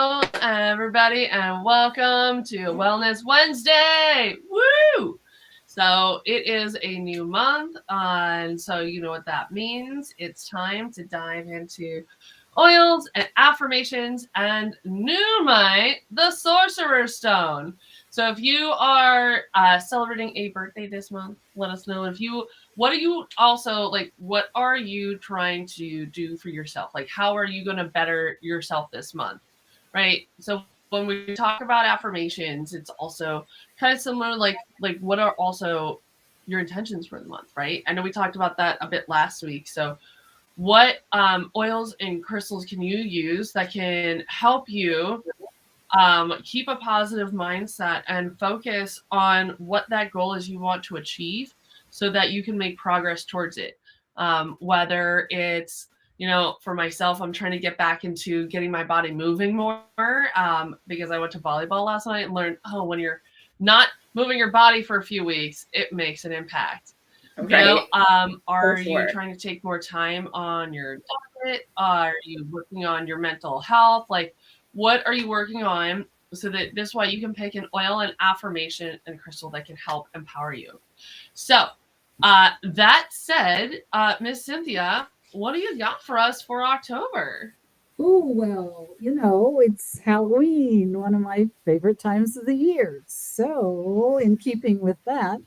Hello, everybody, and welcome to Wellness Wednesday. Woo! So it is a new month, and so you know what that means. It's time to dive into oils and affirmations and Numite, the Sorcerer's Stone. So if you are celebrating a birthday this month, let us know. If you, what are you also like? What are you trying to do for yourself? Like, how are you going to better yourself this month? Right. So when we talk about affirmations, it's also kind of similar. Like what are also your intentions for the month, right? I know we talked about that a bit last week. So what oils and crystals can you use that can help you keep a positive mindset and focus on what that goal is you want to achieve so that you can make progress towards it. Whether it's, for myself, I'm trying to get back into getting my body moving more because I went to volleyball last night and learned, when you're not moving your body for a few weeks, it makes an impact. Right. Are For you sure. trying to take more time on your diet? Are you working on your mental health? Like, what are you working on so that this way you can pick an oil and affirmation and crystal that can help empower you? So, that said, Miss Cynthia, what do you got for us for October? Oh, well, it's Halloween, one of my favorite times of the year. So, in keeping with that,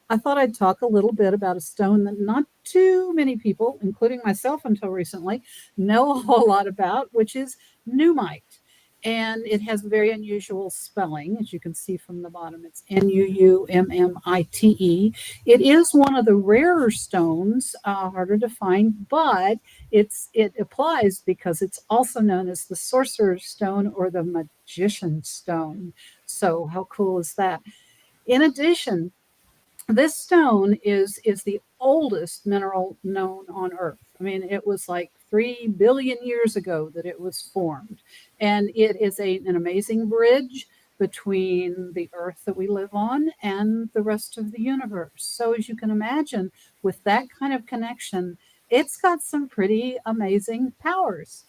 I thought I'd talk a little bit about a stone that not too many people, including myself until recently, know a whole lot about, which is Numite. And it has very unusual spelling, as you can see from the bottom. It's Nuummite. It is one of the rarer stones, harder to find, but it applies because it's also known as the Sorcerer's Stone or the Magician's Stone. So how cool is that? In addition, this stone is the oldest mineral known on Earth. I mean, it was like 3 billion years ago that it was formed, and it is an amazing bridge between the Earth that we live on and the rest of the universe. So, as you can imagine, with that kind of connection, it's got some pretty amazing powers.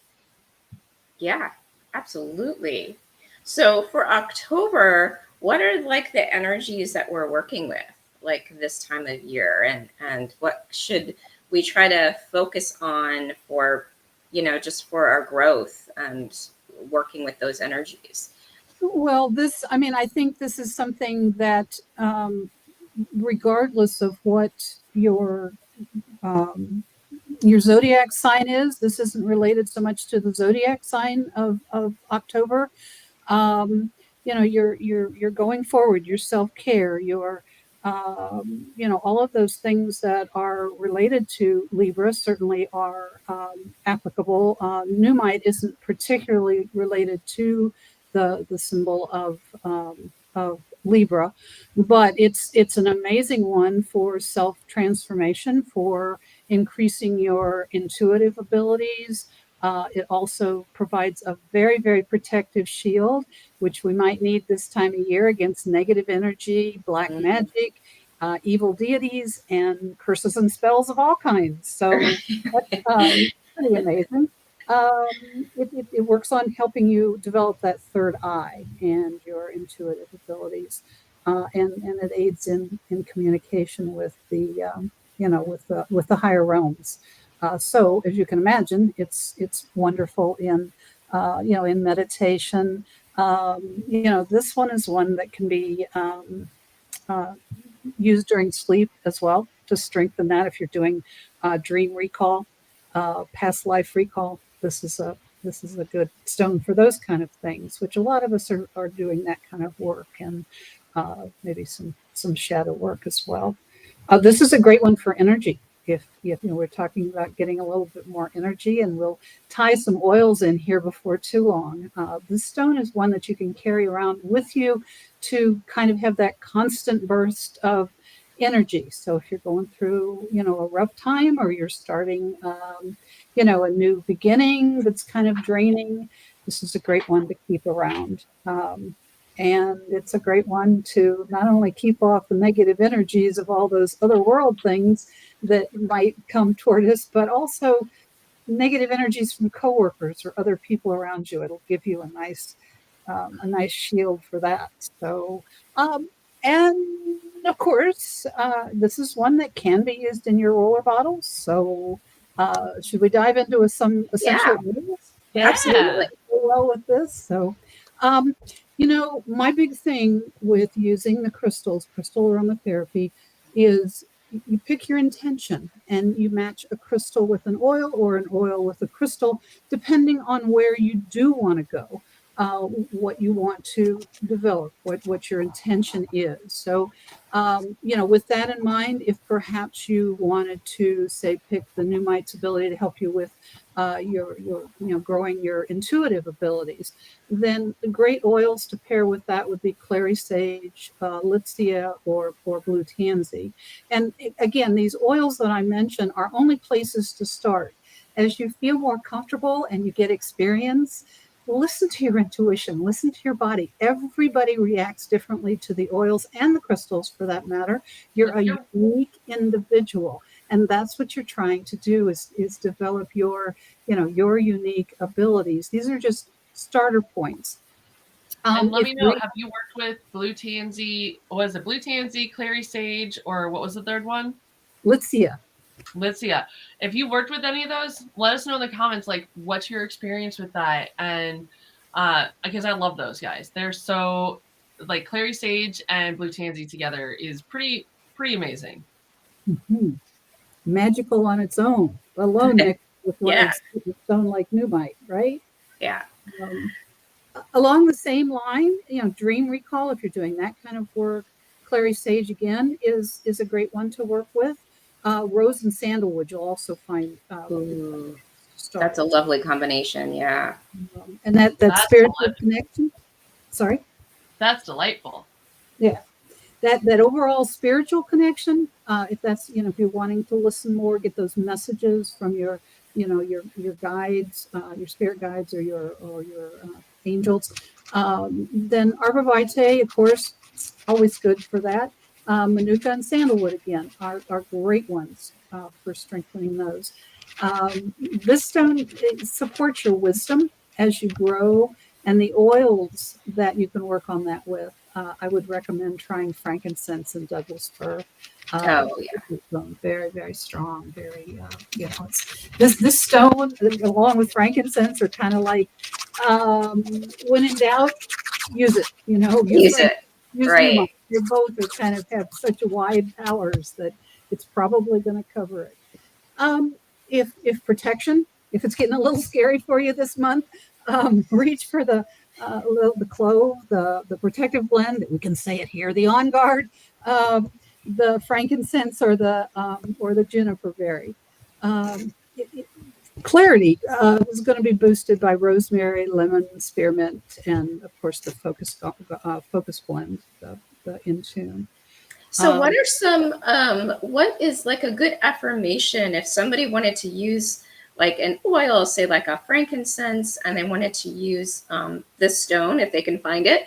Yeah, absolutely. So for October, what are like the energies that we're working with like this time of year, and what should we try to focus on for, just for our growth and working with those energies? Well, I mean, I think this is something that, regardless of what um, your zodiac sign is, this isn't related so much to the zodiac sign of October. Um, you're going forward, your self-care, all of those things that are related to Libra certainly are applicable. Numite isn't particularly related to the symbol of Libra, but it's an amazing one for self transformation, for increasing your intuitive abilities. It also provides a very, very protective shield, which we might need this time of year against negative energy, black Mhm. magic, evil deities, and curses and spells of all kinds. So that's pretty amazing. It works on helping you develop that third eye and your intuitive abilities, and it aids in communication with the higher realms. So, as you can imagine, it's wonderful in meditation. This one is one that can be uh, used during sleep as well to strengthen that. If you're doing dream recall, past life recall, this is a good stone for those kind of things. Which a lot of us are doing that kind of work, and maybe some shadow work as well. This is a great one for energy. If we're talking about getting a little bit more energy, and we'll tie some oils in here before too long. This stone is one that you can carry around with you to kind of have that constant burst of energy. So if you're going through, a rough time, or you're starting, a new beginning that's kind of draining, this is a great one to keep around. And it's a great one to not only keep off the negative energies of all those other world things that might come toward us, but also negative energies from coworkers or other people around you. It'll give you a nice shield for that. So, and of course, this is one that can be used in your roller bottles. So, should we dive into some Yeah, essential oils? absolutely. Yeah. Go well with this. So, um, my big thing with using the crystal aromatherapy, is you pick your intention and you match a crystal with an oil or an oil with a crystal, depending on where you do want to go, what you want to develop, what your intention is. So, with that in mind, if perhaps you wanted to say pick the Numite's ability to help you with your growing your intuitive abilities, then the great oils to pair with that would be clary sage, litsea, or blue tansy. And again, these oils that I mentioned are only places to start. As you feel more comfortable and you get experience, listen to your intuition, listen to your body. Everybody reacts differently to the oils and the crystals for that matter. You're a You're unique individual. And that's what you're trying to do, is develop your unique abilities. These are just starter points. And let If me know, re- have you worked with blue tansy? Was it blue tansy, clary sage, or what was the third one? let's see ya. Let's see. If you worked with any of those, let us know in the comments, like, what's your experience with that? And because I love those guys. They're so, like, clary sage and blue tansy together is pretty amazing. Mhm. Magical on its own, alone mixed with one Yeah, of stone like Newmite, right? yeah. Um, Along the same line, dream recall, if you're doing that kind of work, clary sage again is a great one to work with. Rose and sandalwood, you'll also find Ooh, to that's start. a lovely combination. Yeah. And that That's spiritual connection. Sorry, that's delightful. yeah, that overall spiritual connection. If that's if you're wanting to listen more, get those messages from your guides, your spirit guides, or your angels, then arborvitae, of course, always good for that. Manuka and sandalwood again are great ones for strengthening those. This stone, it supports your wisdom as you grow, and the oils that you can work on that with. I would recommend trying frankincense and Douglas fir. Oh, yeah. Very, very strong. Very, this stone along with frankincense are kind of like, when in doubt, use it. Use Use frankincense, it. use pneumonia. Right. They both are kind of have such a wide powers that it's probably going to cover it. Um, if protection, if it's getting a little scary for you this month, reach for the clove, the protective blend. We can say it here: the On Guard, the frankincense, or the juniper berry. Clarity is going to be boosted by rosemary, lemon, spearmint, and of course the focus blend, the Intune. So, what Um, are what is like a good affirmation if somebody wanted to use like an oil, say like a frankincense, and they wanted to use this stone, if they can find it?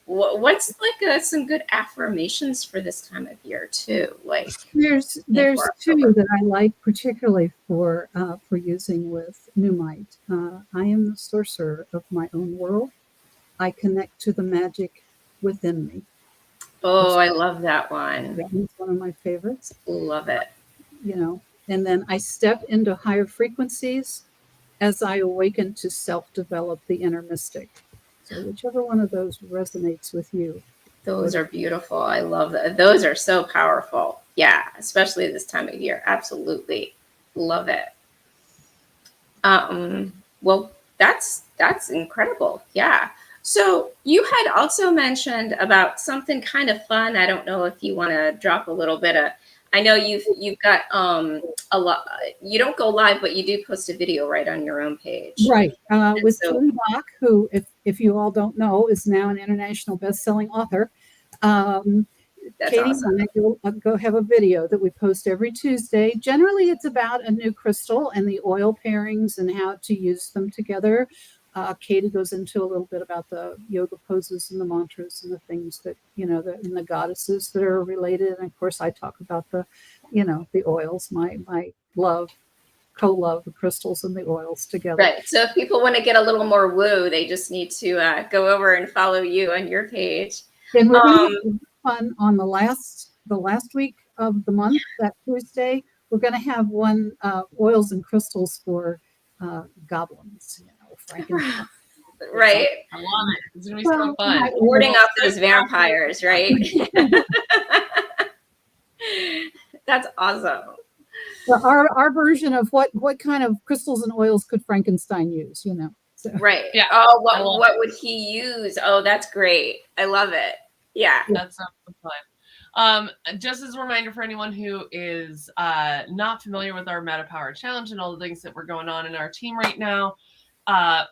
What's like some good affirmations for this time of year, too? Like, There's for two October. that I like particularly for using with Numite. I am the sorcerer of my own world. I connect to the magic within me. Oh, That's I love that one. that one's one of my favorites. Love it. You know, and then I step into higher frequencies as I awaken to self-develop the inner mystic. So whichever one of those resonates with you. Those What are beautiful. I love that. Those are so powerful. Yeah, especially this time of year. Absolutely. Love it. Well, that's incredible. Yeah. So you had also mentioned about something kind of fun. I don't know if you want to drop a little bit of. I know you've got a lot. You don't go live, but you do post a video right on your own page. Right. And With so Katie Bach, who, if you all don't know, is now an international best-selling author. Um, that's Katie awesome. and I go have a video that we post every Tuesday. Generally, it's about a new crystal and the oil pairings and how to use them together. Katie goes into a little bit about the yoga poses and the mantras and the things that, and the goddesses that are related. And of course, I talk about the oils, my love co-love the crystals and the oils together. Right. So if people want to get a little more woo, they just need to go over and follow you on your page. And we're going to have fun on the last week of the month, that Tuesday. We're going to have one oils and crystals for goblins, Frankenstein. Right. I love it. It's gonna be so fun. Warding off those vampires, right? That's awesome. Well, our version of what kind of crystals and oils could Frankenstein use, So. Right. Yeah. Oh, what would he use? Oh, that's great. I love it. Yeah. That's so fun. Just as a reminder for anyone who is not familiar with our Meta Power Challenge and all the things that were going on in our team right now,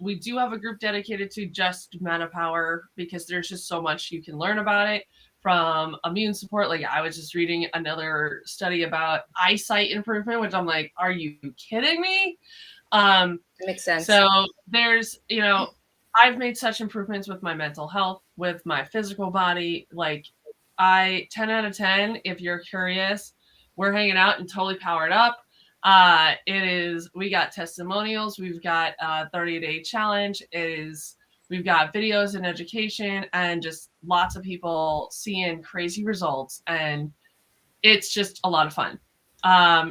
we do have a group dedicated to just Meta Power because there's just so much you can learn about it, from immune support. Like, I was just reading another study about eyesight improvement, which I'm like, are you kidding me? Makes sense. So there's, I've made such improvements with my mental health, with my physical body. Like, 10 out of 10, if you're curious, we're hanging out and totally powered up. We got testimonials. We've got a 30-day challenge. We've got videos and education and just lots of people seeing crazy results. And it's just a lot of fun.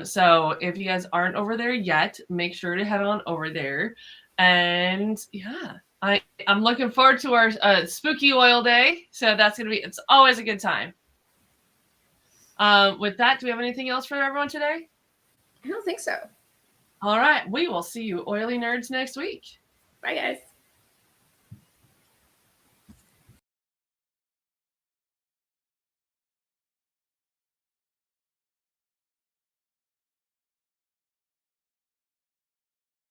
So if you guys aren't over there yet, make sure to head on over there. And yeah, I'm looking forward to our spooky oil day. So it's always a good time. With that, do we have anything else for everyone today? I don't think so. All right. We will see you oily nerds next week. Bye, guys.